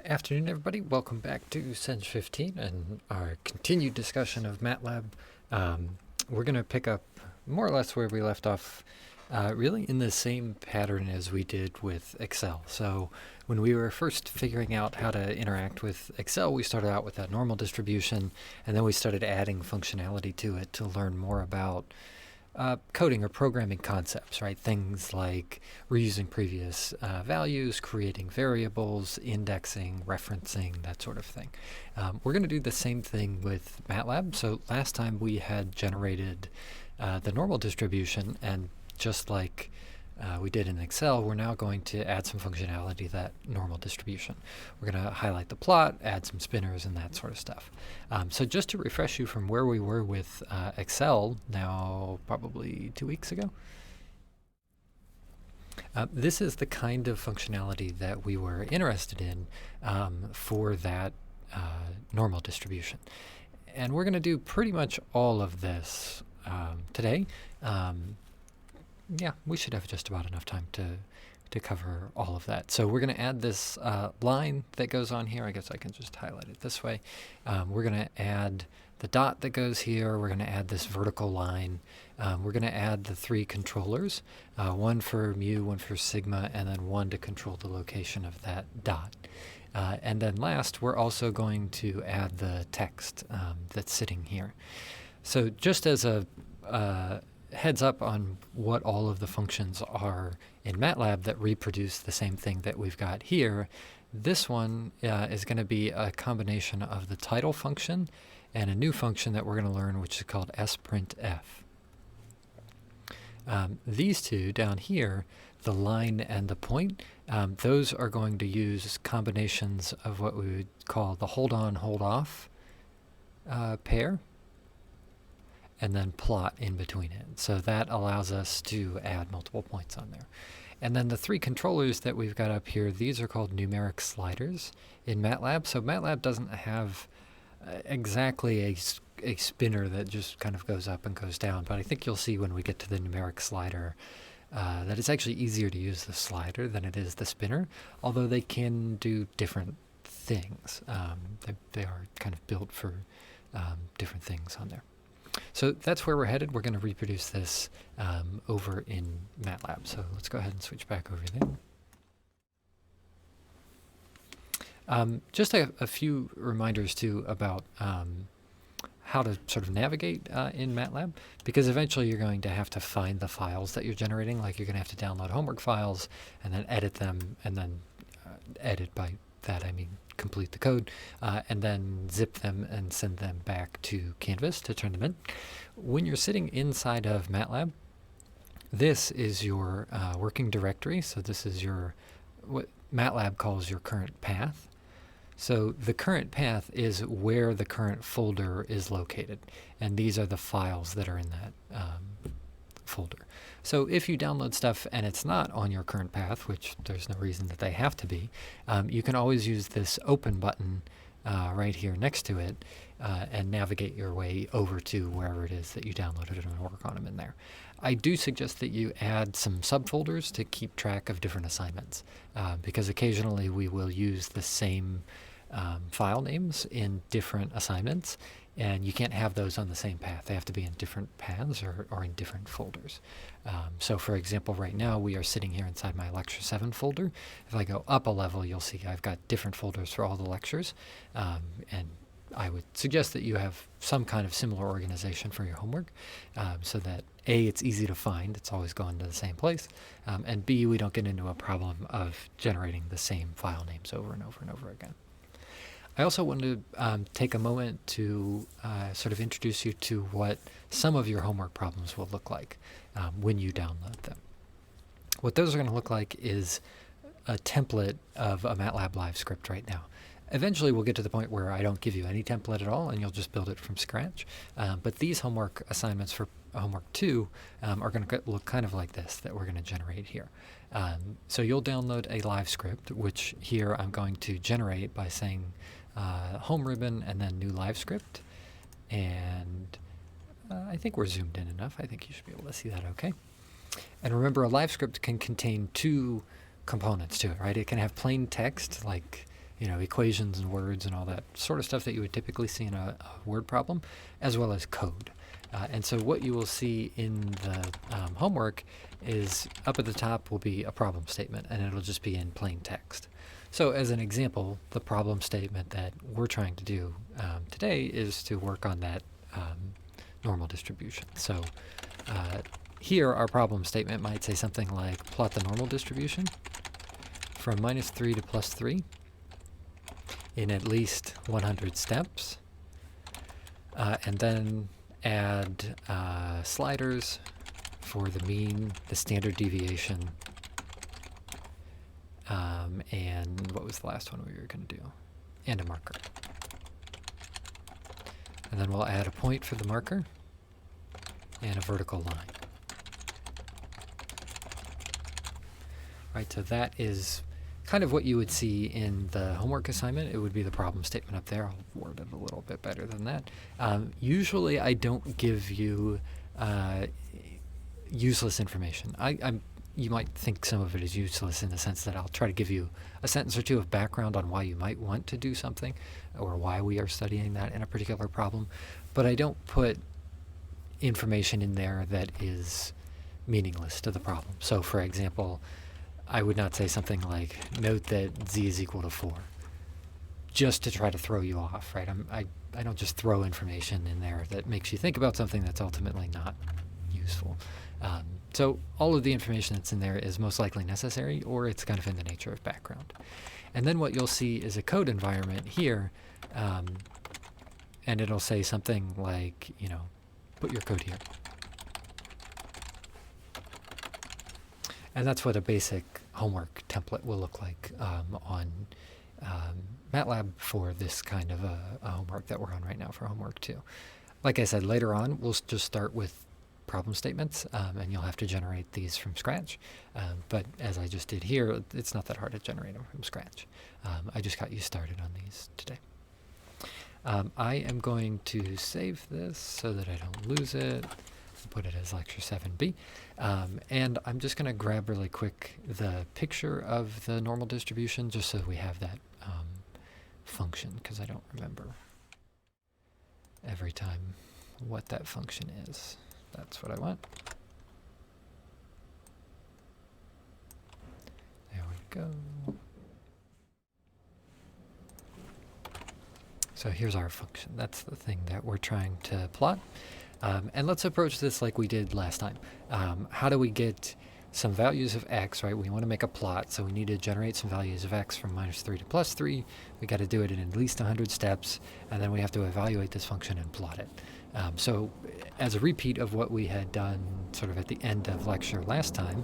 Afternoon, everybody. Welcome back to CENG 15 and our continued discussion of Matlab. We're going to pick up more or less where we left off, really in the same pattern as we did with Excel. So when we were first figuring out how to interact with Excel, we started out with that normal distribution, and then we started adding functionality to it to learn more about coding or programming concepts, right? Things like reusing previous values, creating variables, indexing, referencing, that sort of thing. We're going to do the same thing with Matlab. So last time we had generated the normal distribution, and just like we did in Excel, we're now going to add some functionality to that normal distribution. We're going to highlight the plot, add some spinners, and that sort of stuff. So just to refresh you from where we were with Excel, now probably 2 weeks ago, this is the kind of functionality that we were interested in for that normal distribution. And we're going to do pretty much all of this today. Yeah, we should have just about enough time to cover all of that. So we're going to add this line that goes on here. I guess I can just highlight it this way. We're going to add the dot that goes here. We're going to add this vertical line. We're going to add the 3 controllers, one for mu, one for sigma, and then one to control the location of that dot. And then last, we're also going to add the text that's sitting here. So just as a heads up on what all of the functions are in Matlab that reproduce the same thing that we've got here, this one is going to be a combination of the title function and a new function that we're going to learn, which is called sprintf. These two down here, the line and the point, those are going to use combinations of what we would call the hold on, hold off pair, and then plot in between it. So that allows us to add multiple points on there. And then the 3 controllers that we've got up here, these are called Numeric Sliders in Matlab. So Matlab doesn't have exactly a spinner that just kind of goes up and goes down, but I think you'll see when we get to the Numeric Slider that it's actually easier to use the slider than it is the spinner, although they can do different things. They are kind of built for different things on there. So that's where we're headed. We're going to reproduce this over in Matlab. So let's go ahead and switch back over there. Just a few reminders too about how to sort of navigate in Matlab, because eventually you're going to have to find the files that you're generating. Like you're going to have to download homework files and then edit them, and then edit by that I mean complete the code, and then zip them and send them back to Canvas to turn them in. When you're sitting inside of Matlab, this is your working directory. So this is your, what Matlab calls your current path. So the current path is where the current folder is located, and these are the files that are in that folder. So if you download stuff and it's not on your current path, which there's no reason that they have to be, you can always use this open button right here next to it and navigate your way over to wherever it is that you downloaded it and work on them in there. I do suggest that you add some subfolders to keep track of different assignments, because occasionally we will use the same file names in different assignments, and you can't have those on the same path. They have to be in different paths or in different folders. So for example, right now we are sitting here inside my Lecture 7 folder. If I go up a level, you'll see I've got different folders for all the lectures, and I would suggest that you have some kind of similar organization for your homework, so that A, it's easy to find, it's always going to the same place, and B, we don't get into a problem of generating the same file names over and over and over again. I also wanted to take a moment to sort of introduce you to what some of your homework problems will look like when you download them. What those are going to look like is a template of a Matlab live script right now. Eventually we'll get to the point where I don't give you any template at all and you'll just build it from scratch. But these homework assignments for homework 2 are going to look kind of like this that we're going to generate here. So you'll download a live script, which here I'm going to generate by saying home ribbon and then new live script. And I think we're zoomed in enough. I think you should be able to see that okay. And remember, a live script can contain 2 components to it, right? It can have plain text like equations and words and all that sort of stuff that you would typically see in a word problem, as well as code. And so what you will see in the homework is up at the top will be a problem statement, and it'll just be in plain text. So as an example, the problem statement that we're trying to do today is to work on that normal distribution. So here our problem statement might say something like plot the normal distribution from -3 to +3 in at least 100 steps, and then add sliders for the mean, the standard deviation, and what was the last one we were going to do? And a marker. And then we'll add a point for the marker and a vertical line. Right, so that is kind of what you would see in the homework assignment. It would be the problem statement up there. I'll word it a little bit better than that. Usually I don't give you useless information. You might think some of it is useless in the sense that I'll try to give you a sentence or two of background on why you might want to do something or why we are studying that in a particular problem, but I don't put information in there that is meaningless to the problem. So for example, I would not say something like, note that z is equal to 4, just to try to throw you off, right? I don't just throw information in there that makes you think about something that's ultimately not useful. So all of the information that's in there is most likely necessary, or it's kind of in the nature of background. And then what you'll see is a code environment here, and it'll say something like, put your code here. And that's what a basic homework template will look like on Matlab for this kind of a homework that we're on right now for homework 2. Like I said, later on, we'll just start with problem statements, and you'll have to generate these from scratch. But as I just did here, it's not that hard to generate them from scratch. I just got you started on these today. I am going to save this so that I don't lose it. Put it as lecture 7B. And I'm just going to grab really quick the picture of the normal distribution just so we have that function, because I don't remember every time what that function is. That's what I want. There we go. So here's our function. That's the thing that we're trying to plot. And let's approach this like we did last time. How do we get some values of x, right? We want to make a plot, so we need to generate some values of x from -3 to +3. We got to do it in at least 100 steps, and then we have to evaluate this function and plot it. So as a repeat of what we had done sort of at the end of lecture last time,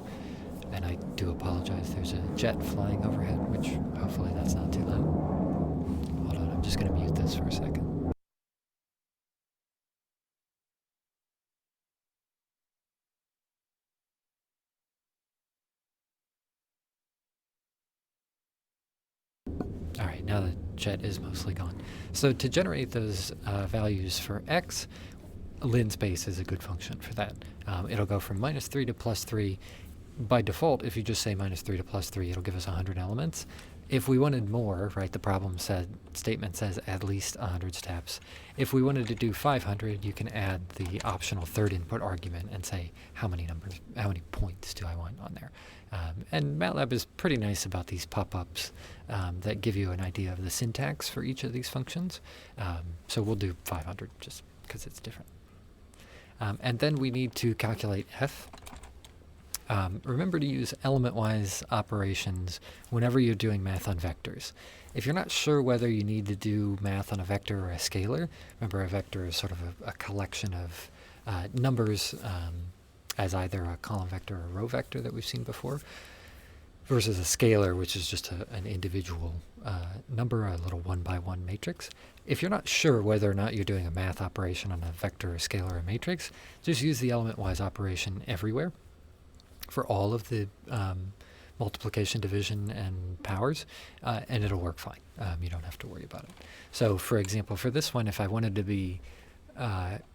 and I do apologize, there's a jet flying overhead, which hopefully that's not too loud. Hold on, I'm just going to mute this for a second. All right, now the jet is mostly gone. So to generate those values for x, Linspace is a good function for that. It'll go from -3 to +3. By default, if you just say -3 to +3, it'll give us 100 elements. If we wanted more, right, the problem statement says at least 100 steps. If we wanted to do 500, you can add the optional third input argument and say how many points do I want on there. And Matlab is pretty nice about these pop-ups that give you an idea of the syntax for each of these functions. So we'll do 500 just because it's different. And then we need to calculate f. Remember to use element-wise operations whenever you're doing math on vectors. If you're not sure whether you need to do math on a vector or a scalar, remember a vector is sort of a collection of numbers as either a column vector or a row vector that we've seen before, versus a scalar, which is just an individual number, a little one-by-one matrix. If you're not sure whether or not you're doing a math operation on a vector, a scalar, or a matrix, just use the element-wise operation everywhere for all of the multiplication, division, and powers, and it'll work fine. You don't have to worry about it. So for example, for this one, if I wanted to be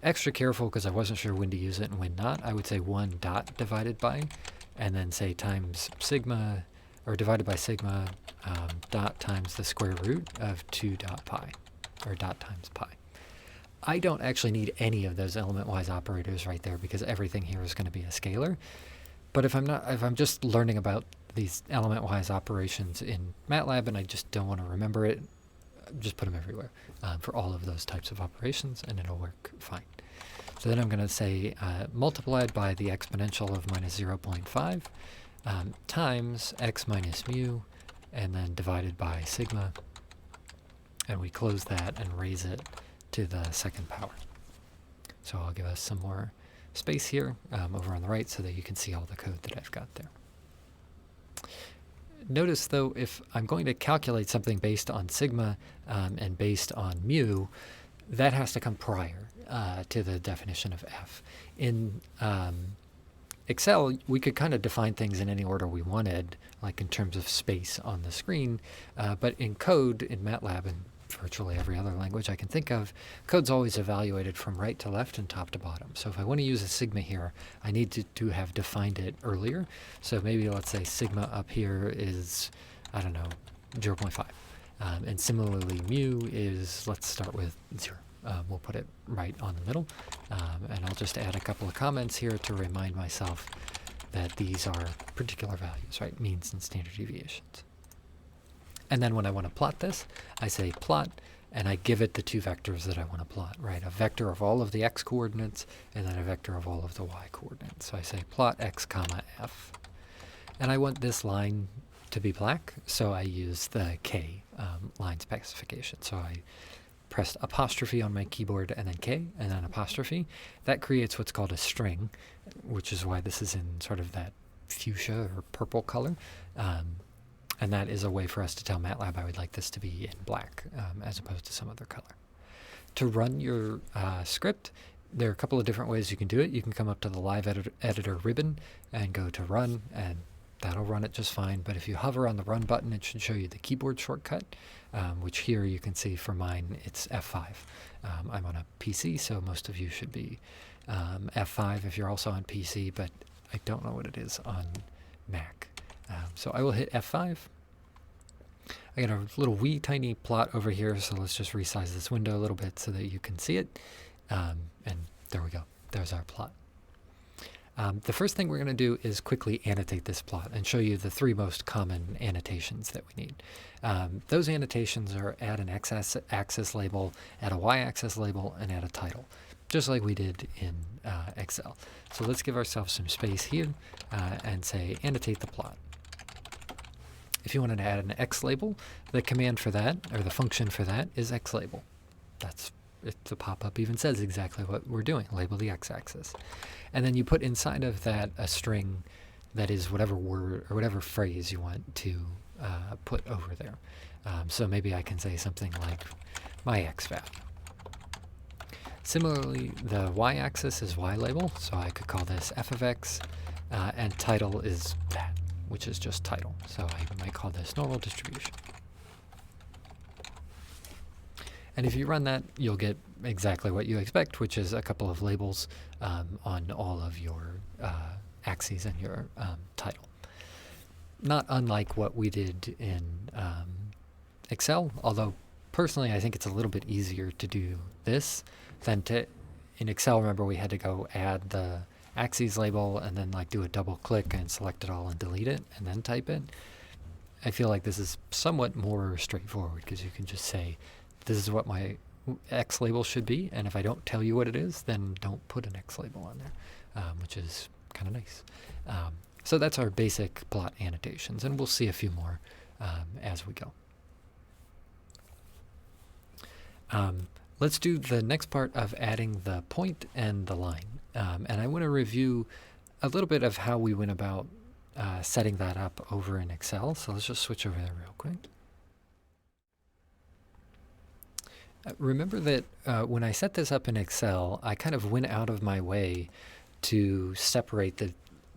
extra careful because I wasn't sure when to use it and when not, I would say 1 dot divided by, and then say times sigma or divided by sigma dot times the square root of 2 dot pi, or dot times pi. I don't actually need any of those element-wise operators right there because everything here is going to be a scalar. But if I'm just learning about these element-wise operations in Matlab and I just don't want to remember it, just put them everywhere for all of those types of operations and it'll work fine. So then I'm going to say multiplied by the exponential of minus 0.5 times x minus mu, and then divided by sigma, and we close that and raise it to the second power. So I'll give us some more space here over on the right so that you can see all the code that I've got there. Notice though, if I'm going to calculate something based on sigma and based on mu, that has to come prior to the definition of f. In Excel, we could kind of define things in any order we wanted, like in terms of space on the screen, but in code, in Matlab, and virtually every other language I can think of, code's always evaluated from right to left and top to bottom. So if I want to use a sigma here, I need to have defined it earlier. So maybe let's say sigma up here is, I don't know, 0.5. And similarly, mu is, let's start with 0. We'll put it right on the middle. And I'll just add a couple of comments here to remind myself that these are particular values, right? Means and standard deviations. And then when I want to plot this, I say plot, and I give it the two vectors that I want to plot, right? A vector of all of the x coordinates, and then a vector of all of the y coordinates. So I say plot x comma f. And I want this line to be black, so I use the k line specification. So I pressed apostrophe on my keyboard and then k and then apostrophe. That creates what's called a string, which is why this is in sort of that fuchsia or purple color. And that is a way for us to tell Matlab I would like this to be in black as opposed to some other color. To run your script, there are a couple of different ways you can do it. You can come up to the live editor ribbon and go to run, and that'll run it just fine. But if you hover on the run button, it should show you the keyboard shortcut, which here you can see for mine, it's F5. I'm on a PC, so most of you should be F5 if you're also on PC, but I don't know what it is on Mac. So I will hit F5. I got a little wee tiny plot over here, so let's just resize this window a little bit so that you can see it. And there we go. There's our plot. The first thing we're going to do is quickly annotate this plot and show you the three most common annotations that we need. Those annotations are add an x-axis label, add a y-axis label, and add a title, just like we did in Excel. So let's give ourselves some space here and say annotate the plot. If you wanted to add an x label, the command for that, or the function for that, is x label. The pop-up even says exactly what we're doing, label the x-axis. And then you put inside of that a string that is whatever word or whatever phrase you want to put over there. So maybe I can say something like my x value. Similarly, the y-axis is y label, so I could call this f of x, and title is that, which is just title. So I might call this normal distribution. And if you run that, you'll get exactly what you expect, which is a couple of labels on all of your axes and your title. Not unlike what we did in Excel, although personally I think it's a little bit easier to do this than in Excel. Remember, we had to go add the axes label and then like do a double click and select it all and delete it and then type it. I feel like this is somewhat more straightforward because you can just say, this is what my X label should be, and if I don't tell you what it is, then don't put an X label on there, which is kind of nice. So that's our basic plot annotations, and we'll see a few more as we go. Let's do the next part of adding the point and the line. And I want to review a little bit of how we went about setting that up over in Excel. So let's just switch over there real quick. Remember that when I set this up in Excel, I kind of went out of my way to separate the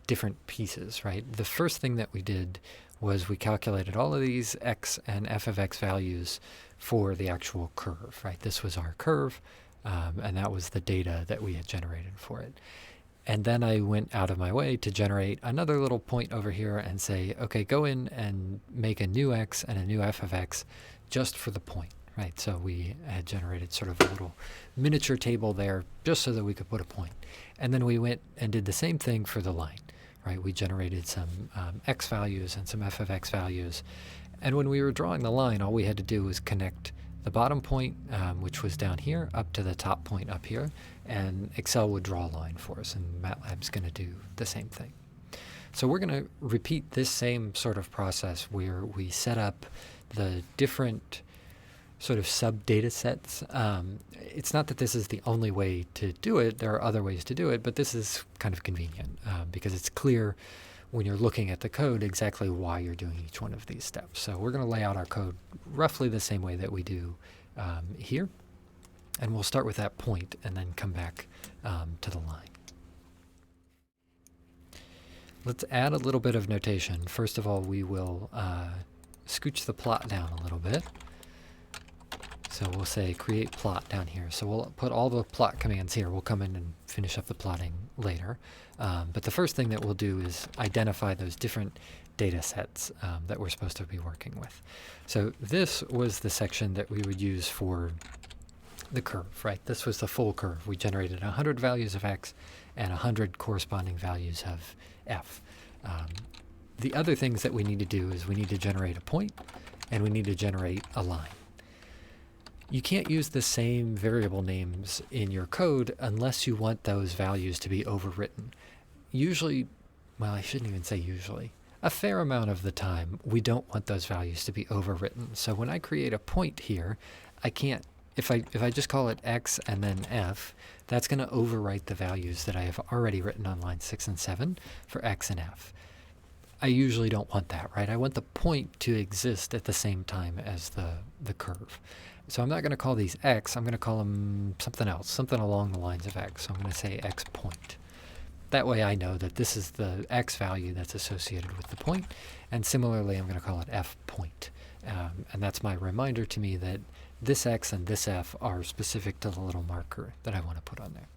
different pieces, right? The first thing that we did was we calculated all of these x and f of x values for the actual curve, right? This was our curve, and that was the data that we had generated for it. And then I went out of my way to generate another little point over here and say, okay, go in and make a new x and a new f of x just for the point, right? So we had generated sort of a little miniature table there just so that we could put a point. And then we went and did the same thing for the line, right? We generated some x values and some f of x values. And when we were drawing the line, all we had to do was connect the bottom point, which was down here, up to the top point up here, and Excel would draw a line for us, and MATLAB's going to do the same thing. So we're going to repeat this same sort of process where we set up the different sort of sub-data sets. It's not that this is the only way to do it. There are other ways to do it, but this is kind of convenient because it's clear when you're looking at the code exactly why you're doing each one of these steps. So we're going to lay out our code roughly the same way that we do here. And we'll start with that point and then come back to the line. Let's add a little bit of notation. First of all, we will scooch the plot down a little bit. So we'll say create plot down here. So we'll put all the plot commands here. We'll come in and finish up the plotting later. But the first thing that we'll do is identify those different data sets that we're supposed to be working with. So this was the section that we would use for the curve, right? This was the full curve. We generated 100 values of x and 100 corresponding values of f. The other things that we need to do is we need to generate a point and we need to generate a line. You can't use the same variable names in your code unless you want those values to be overwritten. Usually, well, I shouldn't even say usually. A fair amount of the time, we don't want those values to be overwritten. So when I create a point here, I can't, if I just call it x and then f, that's going to overwrite the values that I have already written on lines 6 and 7 for x and f. I usually don't want that, right? I want the point to exist at the same time as the curve. So I'm not going to call these x, I'm going to call them something else, something along the lines of x. So I'm going to say x point. That way I know that this is the x value that's associated with the point. And similarly, I'm going to call it f point. And that's my reminder to me that this x and this f are specific to the little marker that I want to put on there.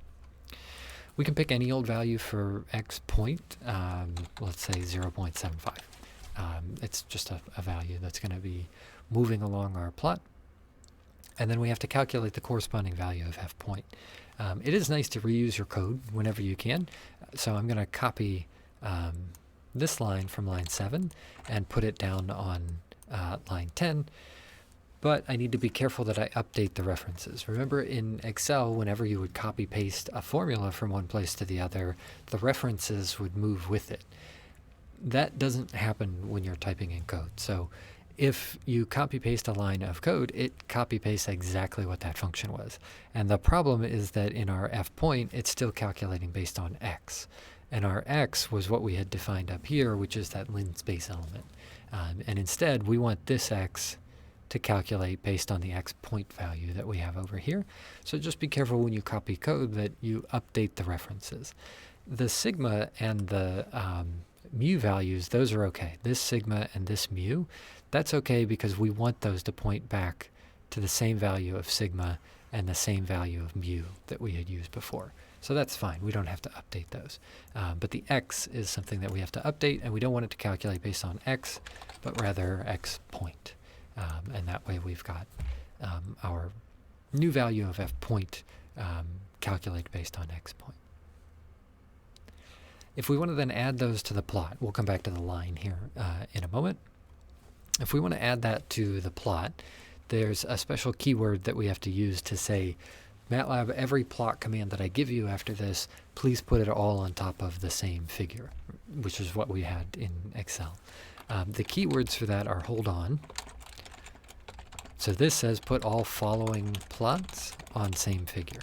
We can pick any old value for x point, let's say 0.75. It's just a value that's going to be moving along our plot. And then we have to calculate the corresponding value of f point. It is nice to reuse your code whenever you can. So I'm going to copy this line from line 7 and put it down on line 10. But I need to be careful that I update the references. Remember, in Excel, whenever you would copy-paste a formula from one place to the other, the references would move with it. That doesn't happen when you're typing in code. So if you copy-paste a line of code, it copy-pastes exactly what that function was. And the problem is that in our f point, it's still calculating based on x. And our x was what we had defined up here, which is that Linspace element. And instead, we want this x to calculate based on the x point value that we have over here. So just be careful when you copy code that you update the references. The sigma and the mu values, those are okay. This sigma and this mu, that's okay because we want those to point back to the same value of sigma and the same value of mu that we had used before. So that's fine. We don't have to update those. But the x is something that we have to update, and we don't want it to calculate based on x, but rather x point. And that way we've got our new value of f point calculated based on x point. If we want to then add those to the plot, we'll come back to the line here in a moment. If we want to add that to the plot, there's a special keyword that we have to use to say, MATLAB, every plot command that I give you after this, please put it all on top of the same figure, which is what we had in Excel. The keywords for that are hold on. So this says put all following plots on same figure.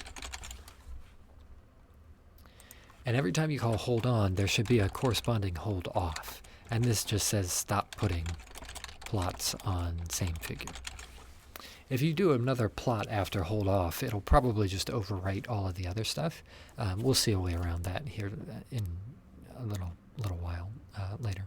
And every time you call hold on, there should be a corresponding hold off. And this just says stop putting plots on same figure. If you do another plot after hold off, it'll probably just overwrite all of the other stuff. We'll see a way around that here in a little while later.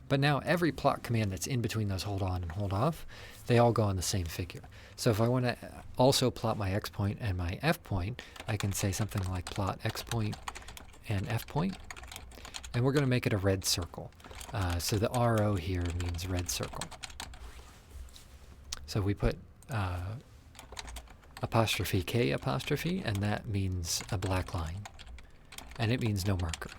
But now every plot command that's in between those hold on and hold off, they all go on the same figure. So if I want to also plot my x point and my f point, I can say something like plot x point and f point, and we're going to make it a red circle. So the RO here means red circle. So we put apostrophe K apostrophe, and that means a black line. And it means no marker.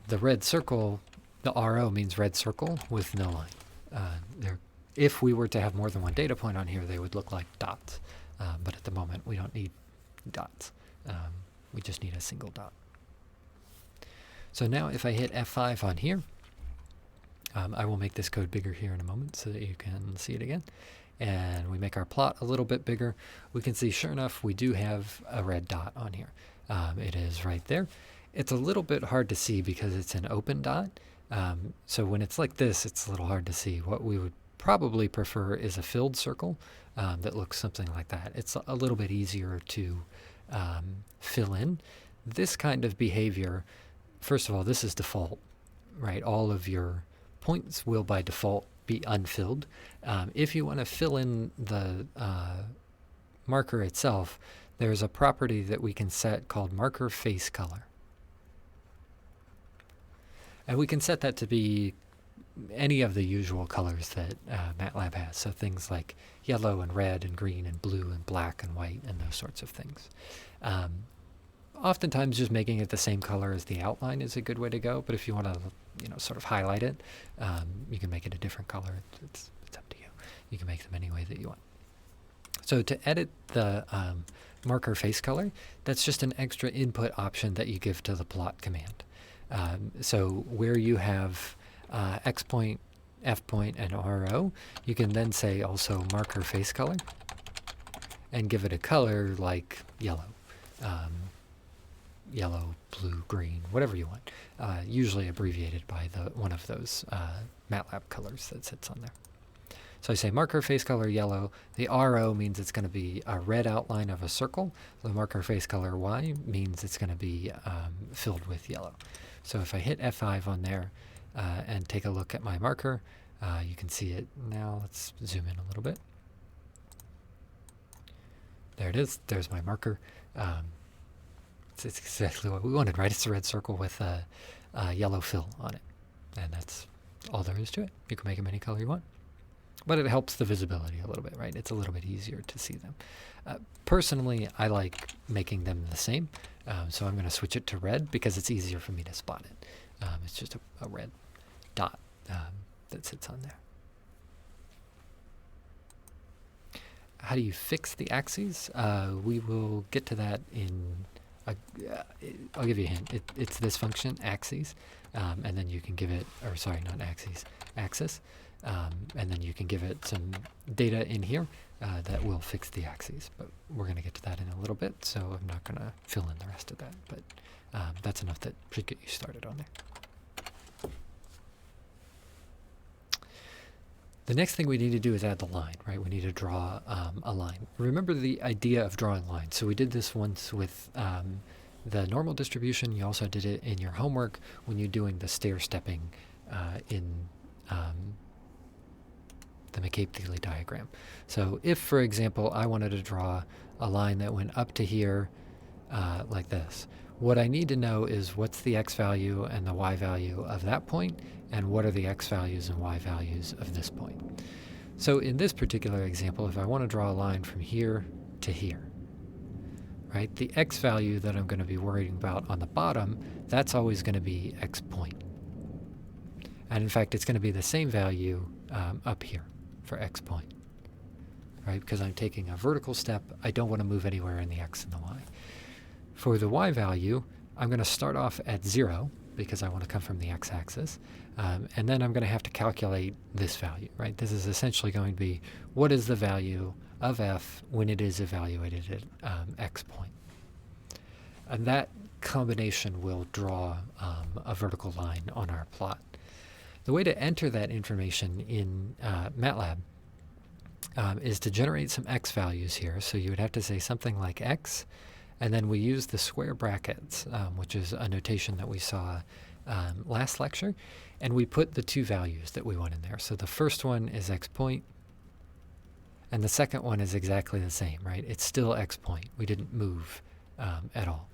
The red circle, the RO means red circle with no line. If we were to have more than one data point on here, they would look like dots. But at the moment, we don't need dots. We just need a single dot. So now if I hit F5 on here, I will make this code bigger here in a moment so that you can see it again. And we make our plot a little bit bigger. We can see, sure enough, we do have a red dot on here. It is right there. It's a little bit hard to see because it's an open dot. So when it's like this, it's a little hard to see. What we would probably prefer is a filled circle that looks something like that. It's a little bit easier to fill in. This kind of behavior, first of all, this is default, right? All of your points will by default be unfilled. If you want to fill in the marker itself, there's a property that we can set called marker face color. And we can set that to be any of the usual colors that Matlab has. So things like yellow and red and green and blue and black and white and those sorts of things. Oftentimes just making it the same color as the outline is a good way to go. But if you want to, sort of highlight it, you can make it a different color. It's up to you. You can make them any way that you want. So to edit the marker face color, that's just an extra input option that you give to the plot command. So where you have x point, f point, and RO, you can then say also marker face color and give it a color like yellow. Yellow, blue, green, whatever you want. Usually abbreviated by one of those Matlab colors that sits on there. So I say marker face color yellow. The RO means it's going to be a red outline of a circle. The marker face color Y means it's going to be filled with yellow. So if I hit F5 on there and take a look at my marker, you can see it now. Let's zoom in a little bit. There it is. There's my marker. It's exactly what we wanted, right? It's a red circle with a yellow fill on it. And that's all there is to it. You can make them any color you want. But it helps the visibility a little bit, right? It's a little bit easier to see them. Personally, I like making them the same. So I'm going to switch it to red because it's easier for me to spot it. It's just a red dot that sits on there. How do you fix the axes? We will get to that in... I'll give you a hint. It's this function, axes, and then you can give it, or sorry, not axes, axis, and then you can give it some data in here that will fix the axes. But we're going to get to that in a little bit, so I'm not going to fill in the rest of that. But that's enough that should get you started on there. The next thing we need to do is add the line, right? We need to draw a line. Remember the idea of drawing lines. So we did this once with the normal distribution. You also did it in your homework when you're doing the stair-stepping in the McCabe-Thiele diagram. So if, for example, I wanted to draw a line that went up to here like this, what I need to know is what's the x value and the y value of that point, and what are the x values and y values of this point. So in this particular example, if I want to draw a line from here to here, right, the x value that I'm going to be worrying about on the bottom, that's always going to be x point. And in fact, it's going to be the same value up here for x point, right, because I'm taking a vertical step. I don't want to move anywhere in the x and the y. For the y value, I'm going to start off at 0 because I want to come from the x-axis, and then I'm going to have to calculate this value, right? This is essentially going to be what is the value of f when it is evaluated at x point. And that combination will draw a vertical line on our plot. The way to enter that information in Matlab is to generate some x values here. So you would have to say something like x, and then we use the square brackets, which is a notation that we saw last lecture, and we put the two values that we want in there. So the first one is x point, and the second one is exactly the same, right? It's still x point. We didn't move at all.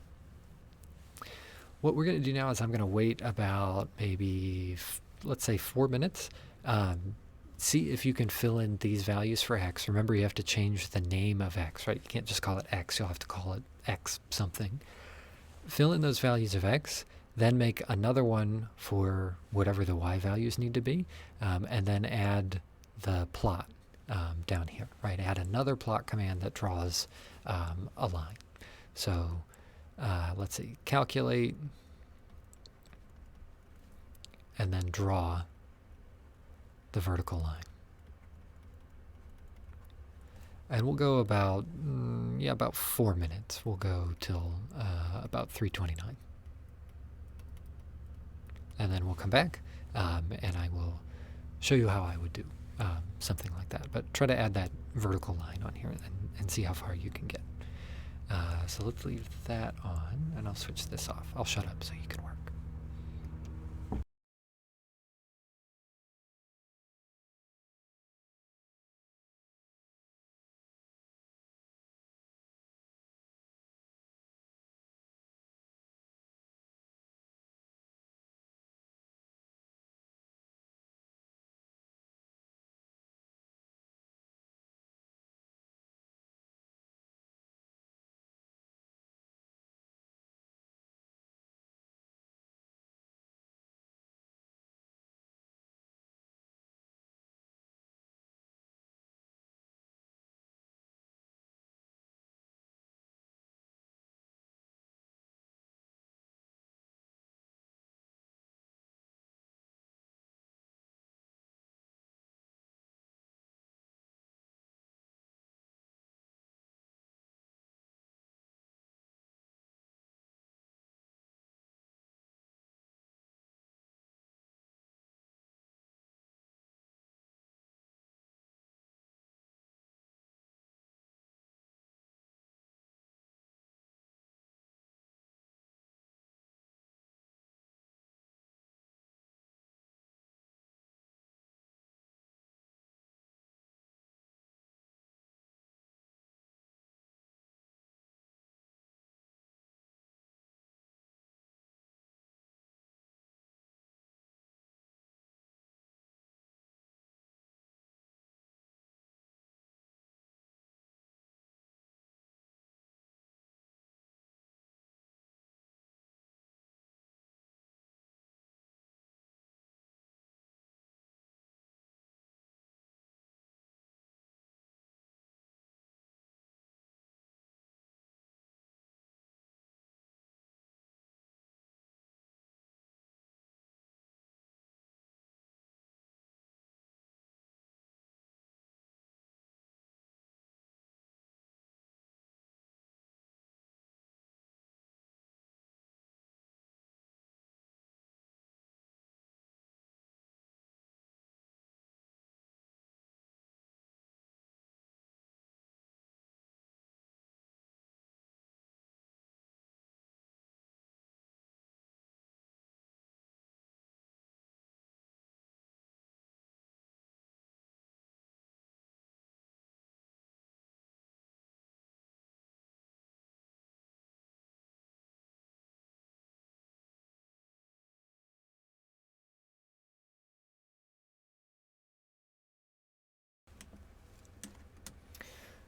What we're going to do now is I'm going to wait about maybe, let's say 4 minutes. See if you can fill in these values for x. Remember, you have to change the name of x, right? You can't just call it x. You'll have to call it x something. Fill in those values of x, then make another one for whatever the y values need to be, and then add the plot down here, right? Add another plot command that draws a line. So let's see, calculate, and then draw the vertical line. And we'll go about, about 4 minutes. We'll go till about 3:29. And then we'll come back, and I will show you how I would do something like that. But try to add that vertical line on here and see how far you can get. So let's leave that on, and I'll switch this off. I'll shut up so you can work.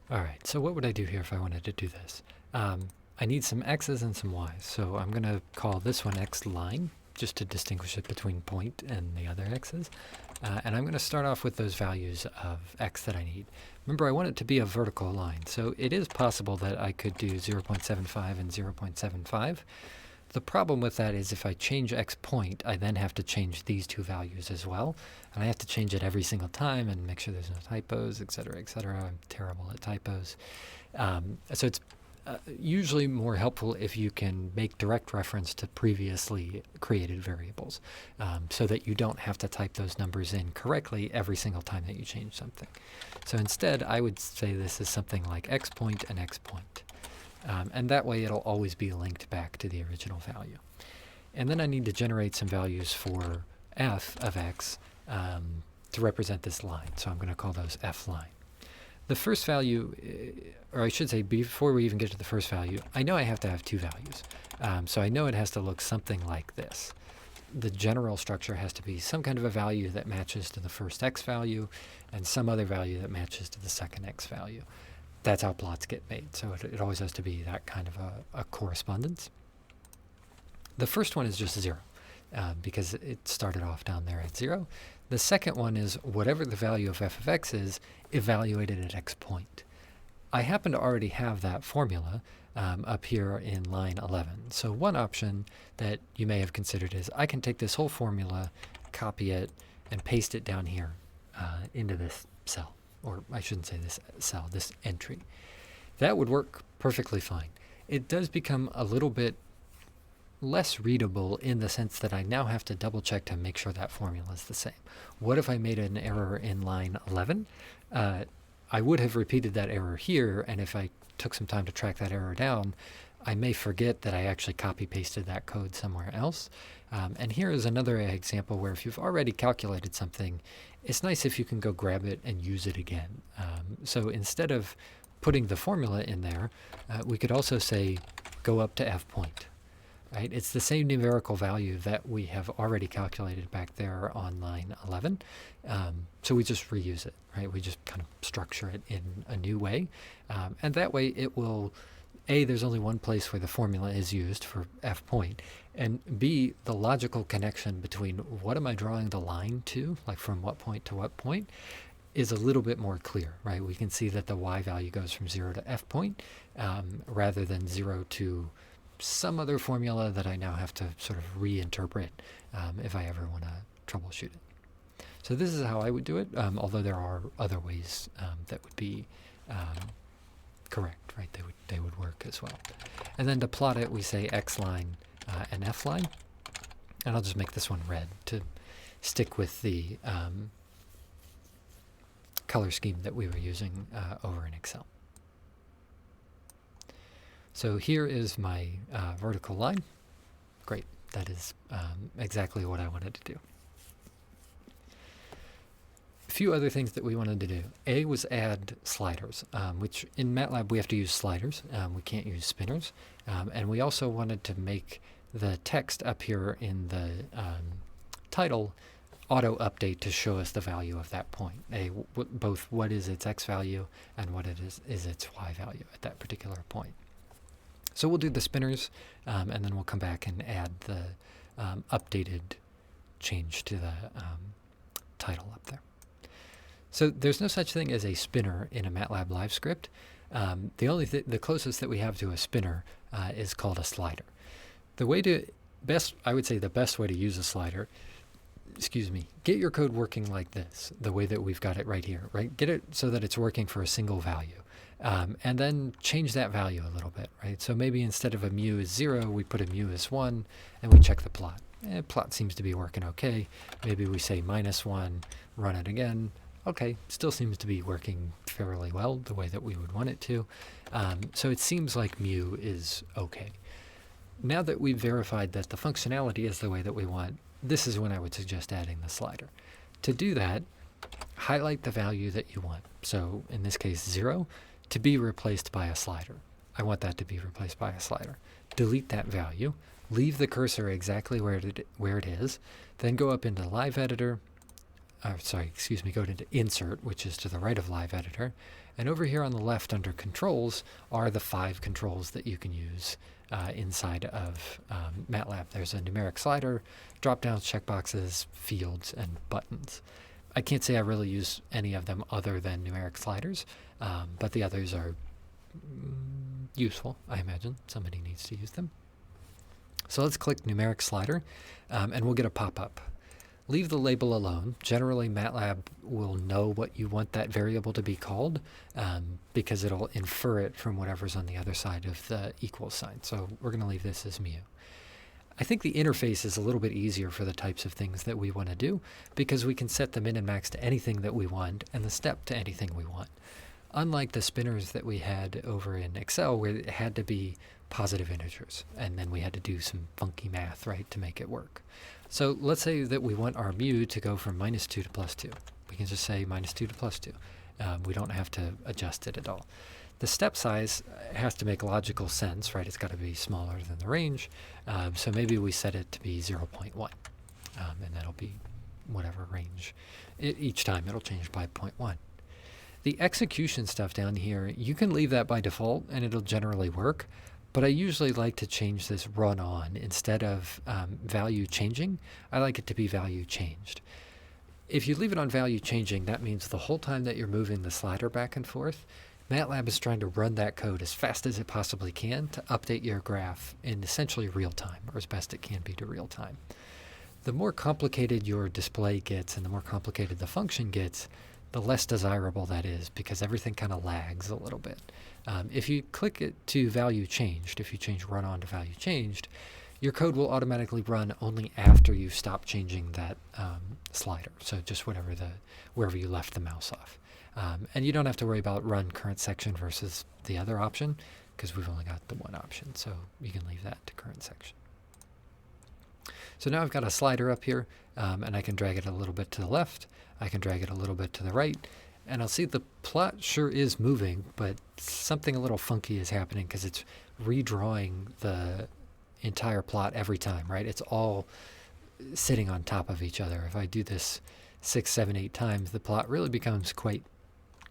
All right, so what would I do here if I wanted to do this? I need some x's and some y's, so I'm going to call this one x line, just to distinguish it between point and the other x's. And I'm going to start off with those values of x that I need. Remember, I want it to be a vertical line, so it is possible that I could do 0.75 and 0.75. The problem with that is if I change x point, I then have to change these two values as well. And I have to change it every single time and make sure there's no typos, etc., etc. I'm terrible at typos. So it's usually more helpful if you can make direct reference to previously created variables so that you don't have to type those numbers in correctly every single time that you change something. So instead, I would say this is something like x point and x point. And that way it'll always be linked back to the original value. And then I need to generate some values for f of x to represent this line. So I'm going to call those f line. The first value, or I should say before we even get to the first value, I know I have to have two values. So I know it has to look something like this. The general structure has to be some kind of a value that matches to the first x value and some other value that matches to the second x value. That's how plots get made. So it always has to be that kind of a correspondence. The first one is just 0 because it started off down there at 0. The second one is whatever the value of f of x is evaluated at x point. I happen to already have that formula up here in line 11. So one option that you may have considered is I can take this whole formula, copy it, and paste it down here into this cell. Or I shouldn't say this cell, this entry. That would work perfectly fine. It does become a little bit less readable in the sense that I now have to double check to make sure that formula is the same. What if I made an error in line 11? I would have repeated that error here, and if I took some time to track that error down, I may forget that I actually copy-pasted that code somewhere else. And here is another example where if you've already calculated something, it's nice if you can go grab it and use it again. So instead of putting the formula in there, we could also say go up to f point. Right? It's the same numerical value that we have already calculated back there on line 11. So we just reuse it, right? We just kind of structure it in a new way. And that way it will, A, there's only one place where the formula is used for f point, and B, the logical connection between what am I drawing the line to, like from what point to what point, is a little bit more clear, right? We can see that the y value goes from 0 to f point rather than 0 to some other formula that I now have to sort of reinterpret if I ever want to troubleshoot it. So this is how I would do it, although there are other ways that would be correct, right? They would work as well. And then to plot it, we say x line and f line. And I'll just make this one red to stick with the color scheme that we were using over in Excel. So here is my vertical line. Great, that is exactly what I wanted to do. A few other things that we wanted to do. A was add sliders, which in Matlab we have to use sliders. We can't use spinners. And we also wanted to make the text up here in the title auto-update to show us the value of that point. Both what is its x value and what it is its y value at that particular point. So we'll do the spinners, and then we'll come back and add the updated change to the title up there. So there's no such thing as a spinner in a Matlab live script. The closest that we have to a spinner is called a slider. I would say the best way to use a slider, get your code working like this, the way that we've got it right here, right? Get it so that it's working for a single value. And then change that value a little bit, right? So maybe instead of a mu is 0, we put a mu as 1, and we check the plot. Plot seems to be working okay. Maybe we say -1, run it again. Okay, still seems to be working fairly well, the way that we would want it to. So it seems like mu is okay. Now that we've verified that the functionality is the way that we want, this is when I would suggest adding the slider. To do that, highlight the value that you want. So in this case, 0. To be replaced by a slider. I want that to be replaced by a slider. Delete that value. Leave the cursor exactly where it is. Then go up into Live Editor. Go into Insert, which is to the right of Live Editor. And over here on the left under Controls are the 5 controls that you can use inside of Matlab. There's a Numeric Slider, drop-downs, checkboxes, fields, and buttons. I can't say I really use any of them other than Numeric Sliders, but the others are useful, I imagine. Somebody needs to use them. So let's click Numeric Slider, and we'll get a pop-up. Leave the label alone. Generally, Matlab will know what you want that variable to be called because it'll infer it from whatever's on the other side of the equal sign. So we're going to leave this as mu. I think the interface is a little bit easier for the types of things that we want to do because we can set the min and max to anything that we want and the step to anything we want. unlike the spinners that we had over in Excel where it had to be positive integers, and then we had to do some funky math, right, to make it work. So let's say that we want our mu to go from -2 to +2. We can just say -2 to +2. We don't have to adjust it at all. The step size has to make logical sense, right? It's got to be smaller than the range. So maybe we set it to be 0.1, and that'll be whatever range. Each time it'll change by 0.1. The execution stuff down here, you can leave that by default and it'll generally work, but I usually like to change this run on instead of value changing. I like it to be value changed. If you leave it on value changing, that means the whole time that you're moving the slider back and forth, Matlab is trying to run that code as fast as it possibly can to update your graph in essentially real time, or as best it can be to real time. The more complicated your display gets and the more complicated the function gets, the less desirable that is because everything kind of lags a little bit. If you click it to value changed, if you change run on to value changed, your code will automatically run only after you stop changing that slider. So just wherever you left the mouse off. And you don't have to worry about run current section versus the other option because we've only got the one option. So you can leave that to current section. So now I've got a slider up here, and I can drag it a little bit to the left. I can drag it a little bit to the right. And I'll see the plot sure is moving, but something a little funky is happening because it's redrawing the entire plot every time, right? It's all sitting on top of each other. If I do this 6, 7, 8 times, the plot really becomes quite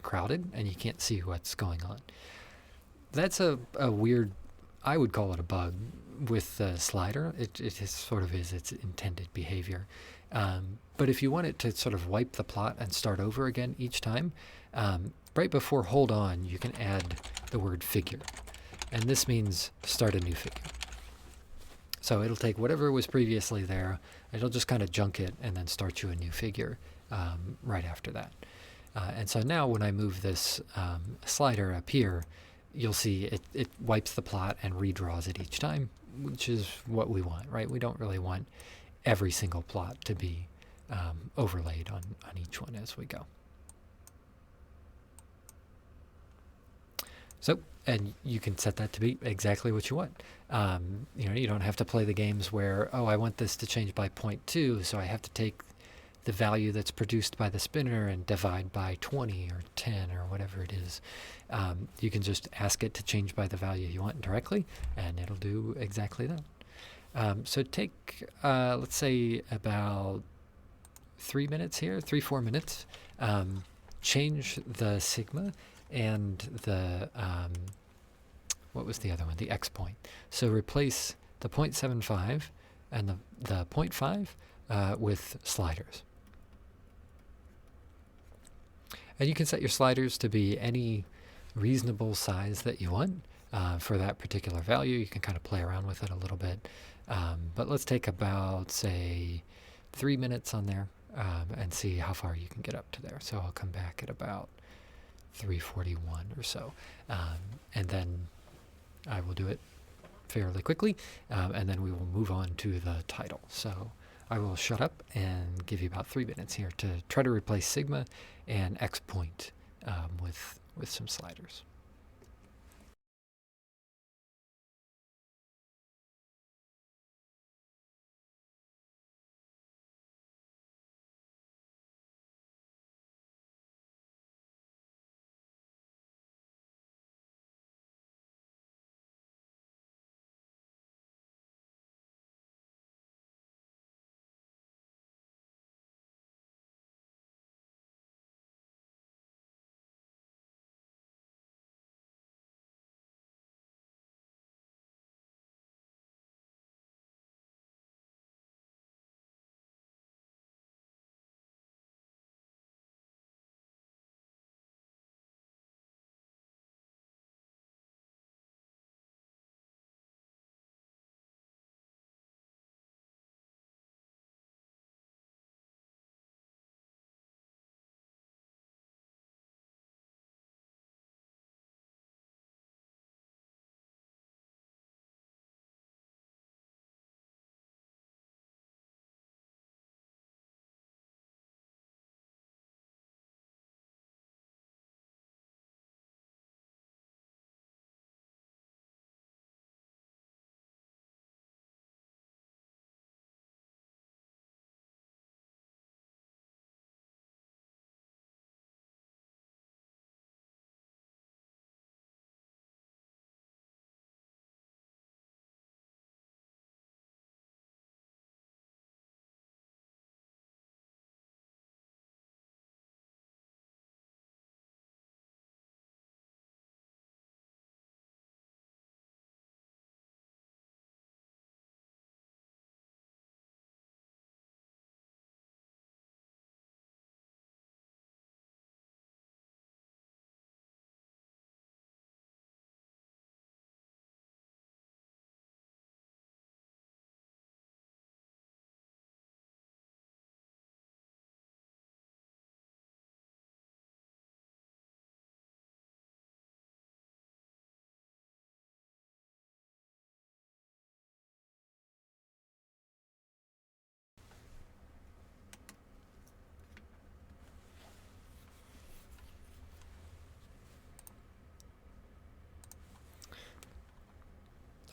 crowded, and you can't see what's going on. That's a weird, I would call it a bug with the slider. It sort of is its intended behavior. But if you want it to sort of wipe the plot and start over again each time, right before hold on, you can add the word figure. And this means start a new figure. So it'll take whatever was previously there, it'll just kind of junk it and then start you a new figure right after that. And so now when I move this slider up here, you'll see it wipes the plot and redraws it each time, which is what we want, right? We don't really want every single plot to be overlaid on each one as we go. So, and you can set that to be exactly what you want. You don't have to play the games where, oh, I want this to change by 0.2, so I have to take the value that's produced by the spinner and divide by 20 or 10 or whatever it is. You can just ask it to change by the value you want directly, and it'll do exactly that. So take, let's say, about 3 minutes here, 3-4 minutes. Change the sigma and the, what was the other one? The X point. So replace the 0.75 and the 0.5 with sliders. And you can set your sliders to be any reasonable size that you want for that particular value. You can kind of play around with it a little bit. But let's take about, say, 3 minutes on there and see how far you can get up to there. So I'll come back at about 3:41 or so. And then I will do it fairly quickly, and then we will move on to the title. So I will shut up and give you about 3 minutes here to try to replace sigma and X point with some sliders.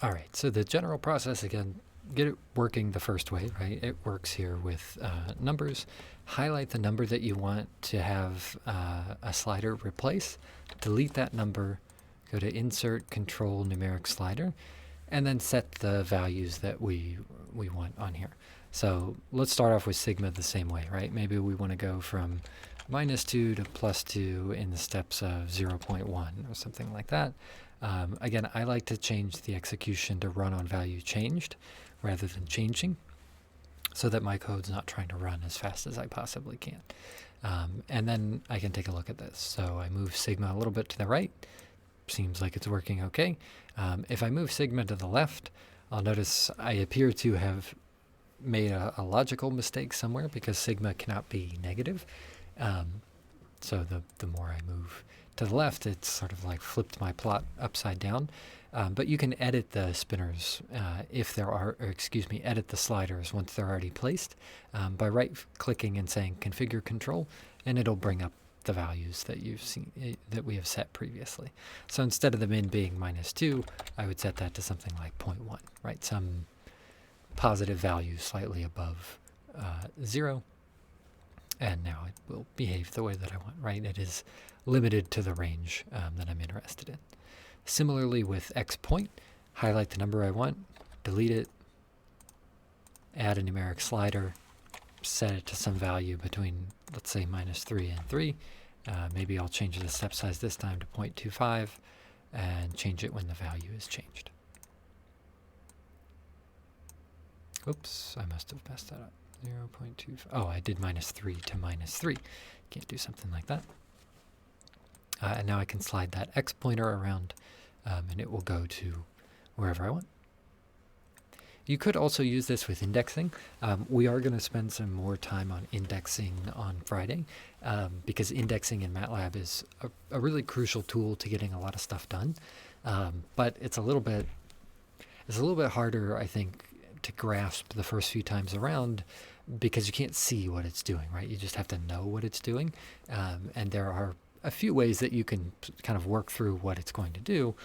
All right, so the general process, again, get it working the first way, right? It works here with numbers. Highlight the number that you want to have a slider replace. Delete that number. Go to Insert, Control, Numeric Slider, and then set the values that we want on here. So let's start off with sigma the same way, right? Maybe we want to go from -2 to +2 in the steps of 0.1 or something like that. Again, I like to change the execution to run on value changed rather than changing, so that my code's not trying to run as fast as I possibly can. And then I can take a look at this. So I move sigma a little bit to the right. Seems like it's working okay. If I move sigma to the left, I'll notice I appear to have made a logical mistake somewhere because sigma cannot be negative. So the more I move to the left, it's sort of like flipped my plot upside down. But you can edit the spinners if there are, or excuse me, edit the sliders once they're already placed by right-clicking and saying Configure Control, and it'll bring up the values that you've seen that we have set previously. So instead of the min being -2, I would set that to something like 0.1, right? Some positive value slightly above 0. And now it will behave the way that I want, right? It is limited to the range that I'm interested in. Similarly with x point, highlight the number I want, delete it, add a numeric slider, set it to some value between, let's say, -3 and 3. Maybe I'll change the step size this time to 0.25 and change it when the value is changed. Oops, I must have messed that up. 0.25. Oh, I did -3 to -3. Can't do something like that. And now I can slide that x pointer around, and it will go to wherever I want. You could also use this with indexing. We are going to spend some more time on indexing on Friday, because indexing in Matlab is a really crucial tool to getting a lot of stuff done. But it's a little bit harder, I think, to grasp the first few times around, because you can't see what it's doing, right? You just have to know what it's doing. And there are a few ways that you can kind of work through what it's going to do,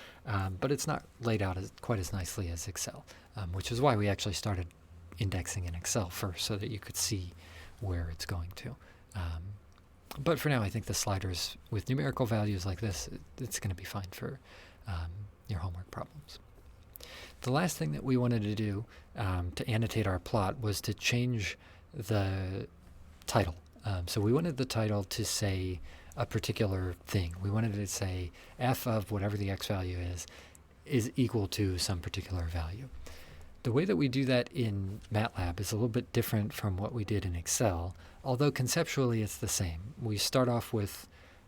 but it's not laid out quite as nicely as Excel, which is why we actually started indexing in Excel first, so that you could see where it's going to. But for now, I think the sliders with numerical values like this, it's going to be fine for your homework problems. The last thing that we wanted to do to annotate our plot was to change the title. So we wanted the title to say a particular thing. We wanted it to say f of whatever the x value is equal to some particular value. The way that we do that in Matlab is a little bit different from what we did in Excel, although conceptually it's the same. We start off with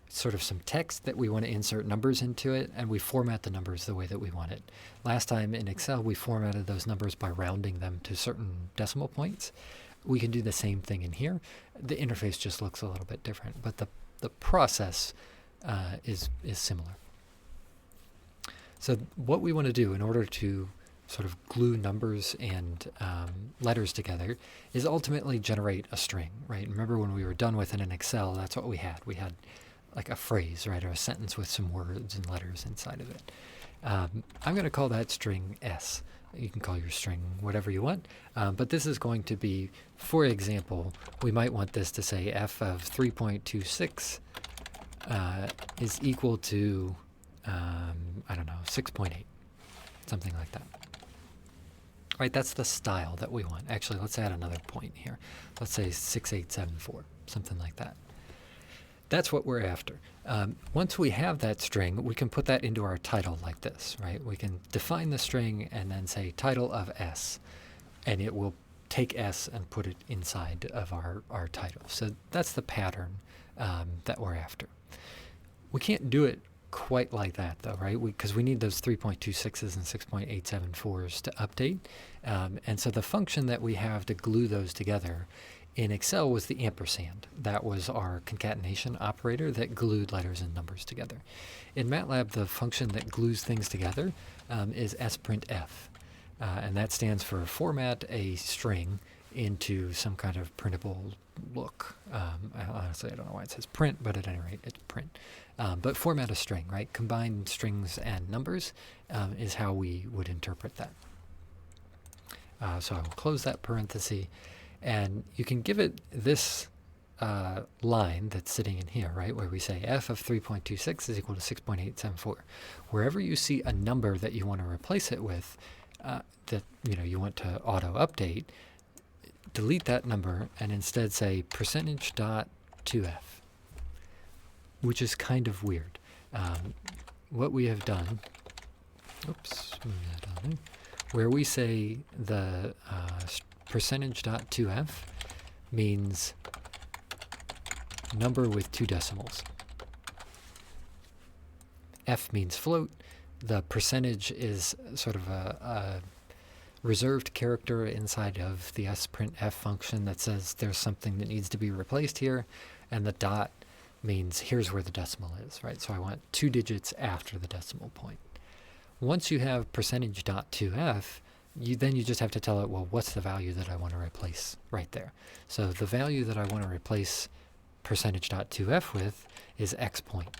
sort of some text that we want to insert numbers into it, and we format the numbers the way that we want it. Last time in Excel, we formatted those numbers by rounding them to certain decimal points. We can do the same thing in here. The interface just looks a little bit different, but the process is similar. So what we want to do in order to sort of glue numbers and letters together is ultimately generate a string, right? Remember when we were done with it in Excel, that's what we had. We had like a phrase, right, or a sentence with some words and letters inside of it. I'm going to call that string S. You can call your string whatever you want, but this is going to be, for example, we might want this to say f of 3.26 is equal to, I don't know, 6.8, something like that. Right, that's the style that we want. Actually, let's add another point here. Let's say 6874, something like that. That's what we're after. Once we have that string, we can put that into our title like this, right? We can define the string and then say title of S, and it will take S and put it inside of our title. So that's the pattern that we're after. We can't do it quite like that though, right? Because we need those 3.26s and 6.874s to update. And so the function that we have to glue those together in Excel was the ampersand. That was our concatenation operator that glued letters and numbers together. In Matlab, the function that glues things together is sprintf. And that stands for format a string into some kind of printable look. Honestly, I don't know why it says print, but at any rate, it's print. But format a string, right? Combine strings and numbers is how we would interpret that. So I will close that parenthesis, and you can give it this line that's sitting in here, right, where we say f of 3.26 is equal to 6.874. Wherever you see a number that you want to replace it with, that you want to auto-update, delete that number and instead say %.2f, which is kind of weird. What we have done, oops, move that on there, where we say the %.2f means number with 2 decimals. F means float. The percentage is sort of a reserved character inside of the sprintf function that says there's something that needs to be replaced here, and the dot means here's where the decimal is, right? So I want 2 digits after the decimal point. Once you have %.2f, then you just have to tell it, well, what's the value that I want to replace right there? So the value that I want to replace %.2f with is x point.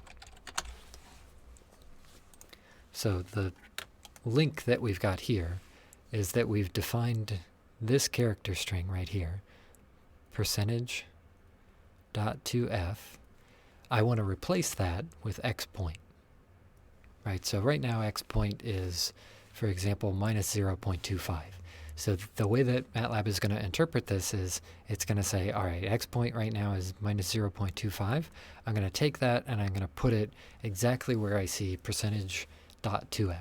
So the link that we've got here is that we've defined this character string right here, %.2f. I want to replace that with x point. Right, so right now x point is, for example, minus 0.25. So the way that Matlab is going to interpret this is it's going to say, all right, x point right now is minus 0.25. I'm going to take that and I'm going to put it exactly where I see %.2f.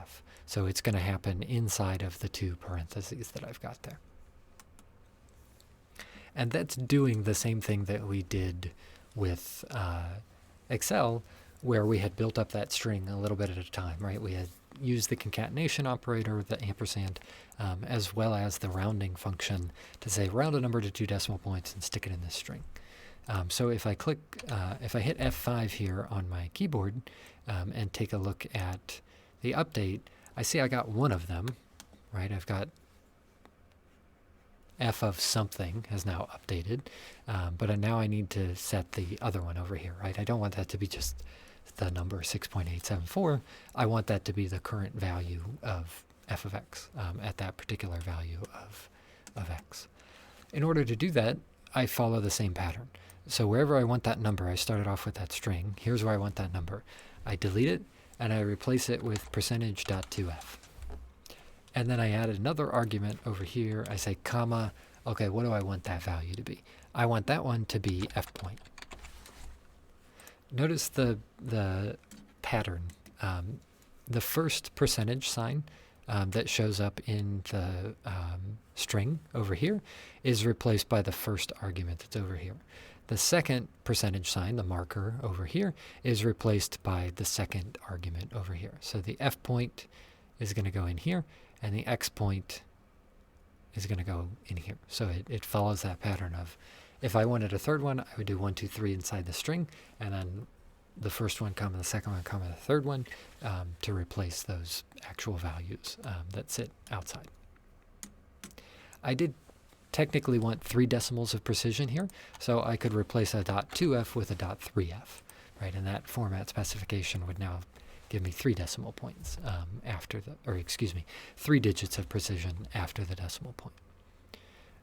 So it's going to happen inside of the 2 parentheses that I've got there. And that's doing the same thing that we did with Excel, where we had built up that string a little bit at a time, right? We had used the concatenation operator, the ampersand, as well as the rounding function to say round a number to 2 decimal points and stick it in this string. So if I if I hit F5 here on my keyboard and take a look at the update, I see I got one of them, right? I've got f of something has now updated, but now I need to set the other one over here, right? I don't want that to be just the number 6.874. I want that to be the current value of f of x at that particular value of x. In order to do that, I follow the same pattern. So wherever I want that number, I started off with that string. Here's where I want that number. I delete it, and I replace it with %.2f. And then I add another argument over here. I say comma, okay, what do I want that value to be? I want that one to be f point. Notice the pattern. The first percentage sign that shows up in the string over here is replaced by the first argument that's over here. The second percentage sign, the marker over here, is replaced by the second argument over here. So the f point is going to go in here, and the x point is going to go in here. So it follows that pattern of, if I wanted a third one, I would do 1, 2, 3 inside the string, and then the first one, comma, the second one, comma, the third one, to replace those actual values that sit outside. I did technically want 3 decimals of precision here, so I could replace a .2f with a .3f, right? And that format specification would now give me 3 decimal points after the, or excuse me, 3 digits of precision after the decimal point.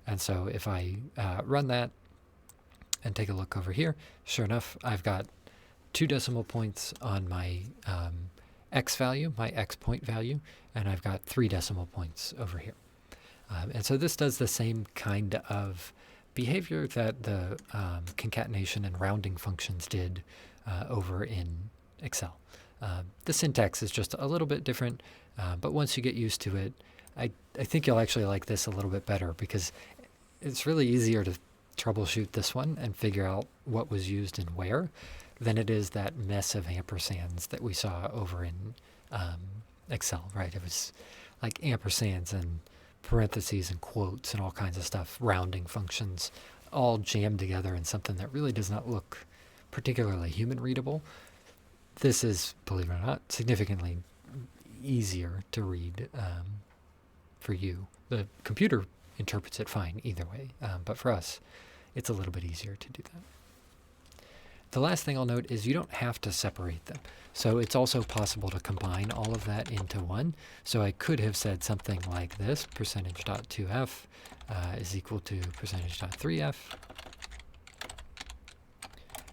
And so if I run that and take a look over here, sure enough, I've got 2 decimal points on my x value, my x point value, and I've got 3 decimal points over here. And so this does the same kind of behavior that the concatenation and rounding functions did over in Excel. The syntax is just a little bit different, but once you get used to it, I think you'll actually like this a little bit better, because it's really easier to troubleshoot this one and figure out what was used and where than it is that mess of ampersands that we saw over in Excel, right? It was like ampersands and parentheses and quotes and all kinds of stuff, rounding functions, all jammed together in something that really does not look particularly human readable. This is, believe it or not, significantly easier to read for you. The computer interprets it fine either way. But for us, it's a little bit easier to do that. The last thing I'll note is you don't have to separate them. So it's also possible to combine all of that into one. So I could have said something like this, percentage.2f is equal to percentage.3f,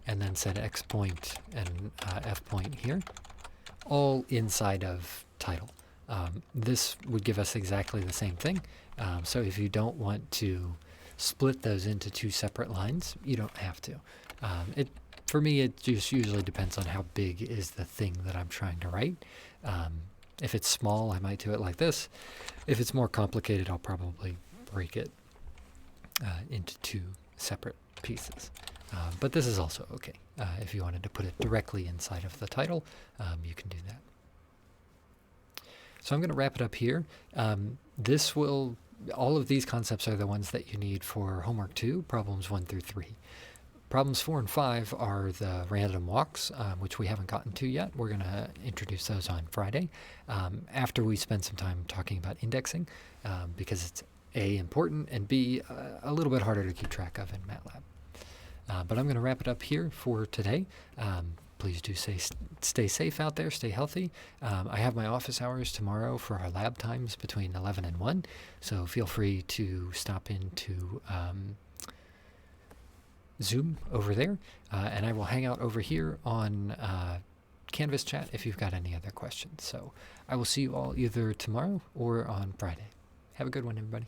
and then said x point and f point here, all inside of title. This would give us exactly the same thing. So if you don't want to split those into two separate lines, you don't have to. For me, it just usually depends on how big is the thing that I'm trying to write. If it's small, I might do it like this. If it's more complicated, I'll probably break it into two separate pieces. But this is also okay. If you wanted to put it directly inside of the title, you can do that. So I'm going to wrap it up here. All of these concepts are the ones that you need for homework 2, problems 1 through 3. Problems 4 and 5 are the random walks, which we haven't gotten to yet. We're going to introduce those on Friday after we spend some time talking about indexing, because it's A, important, and B, a little bit harder to keep track of in Matlab. But I'm going to wrap it up here for today. Please do stay safe out there, stay healthy. I have my office hours tomorrow for our lab times between 11 and 1, so feel free to stop into Zoom over there, and I will hang out over here on Canvas chat if you've got any other questions. So I will see you all either tomorrow or on Friday. Have a good one, everybody.